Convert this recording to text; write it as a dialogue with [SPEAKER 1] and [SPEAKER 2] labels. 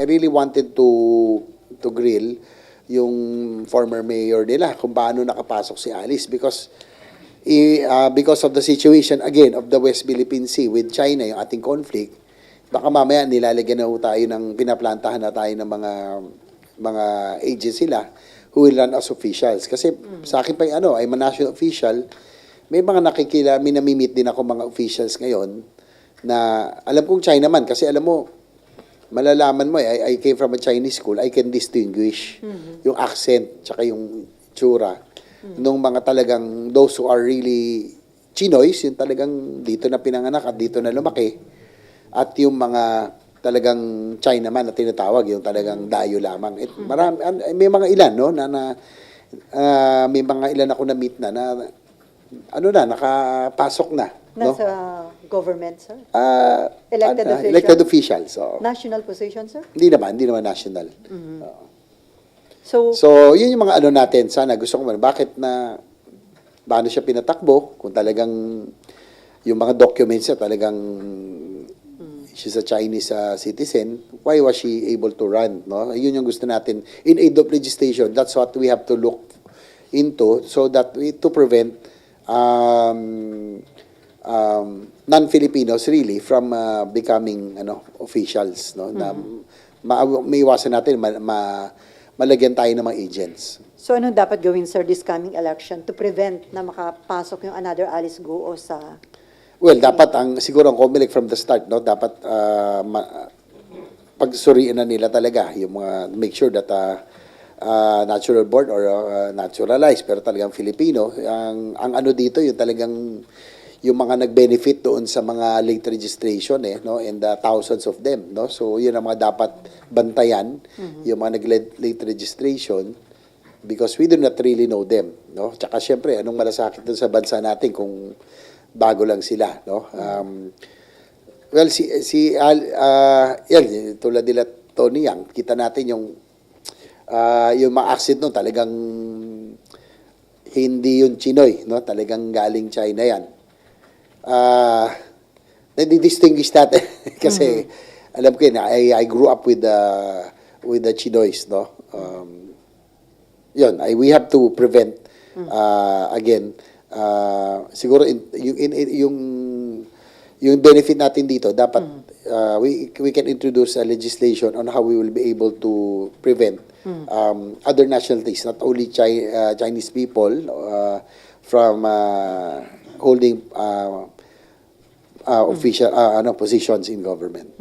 [SPEAKER 1] I really wanted to grill yung former mayor nila kung paano nakapasok si Alice because of the situation again of the West Philippine Sea with China, yung ating conflict. Baka mamaya nilalagyan na ho tayo ng pinaplantahan na tayo ng mga agency sila who will run as officials. Kasi sa akin pa yung I'm a national official, may mga minamimit din ako mga officials ngayon na alam kong China man kasi alam mo, malalaman mo I came from a Chinese school, I can distinguish yung accent tsaka yung tsura nung mga talagang those who are really Chinoys, yung talagang dito na pinanganak at dito na lumaki, at yung mga talagang Chinaman na tinatawag, yung talagang dayo lamang. Marami, may mga ilan, no, may mga ilan ako na-meet na nakapasok na. No?
[SPEAKER 2] Nasa government, sir?
[SPEAKER 1] Elected
[SPEAKER 2] officials?
[SPEAKER 1] Elected officials. So.
[SPEAKER 2] National position, sir?
[SPEAKER 1] Hindi naman national.
[SPEAKER 2] So,
[SPEAKER 1] yun yung mga natin. Sana gusto ko bakit paano siya pinatakbo kung talagang yung mga documents niya talagang she's a Chinese citizen, why was she able to run? No? Yun yung gusto natin. In aid of legislation, that's what we have to look into so that to prevent non-Filipinos really from becoming officials, no, na maiwasan natin malagyan tayo ng mga agents.
[SPEAKER 2] so ano dapat gawin, sir, this coming election to prevent na makapasok yung another Alice Guo sa...
[SPEAKER 1] Well, dapat siguro ang COMELEC from the start, no, dapat pagsuriin na nila talaga yung mga make sure that natural born or naturalized pero talagang Filipino, ang dito yung talagang yung mga nag-benefit doon sa mga late registration no, and thousands of them, no. So yun ang mga dapat bantayan, yung mga nag-late registration because we do not really know them, no. Tsaka syempre anong malasakit doon sa bansa natin kung bago lang sila, no. Well, yan tulad nila Tony Yang, kita natin yung mga accident no, talagang hindi yung Chinoy, no, talagang galing China yan. Nadi-distinguish natin kasi alam ko yun, I grew up with the Chinoys, no. Yun, we have to prevent again siguro yung benefit natin dito dapat we can introduce a legislation on how we will be able to prevent other nationalities, not only Chinese people from holding official positions in government.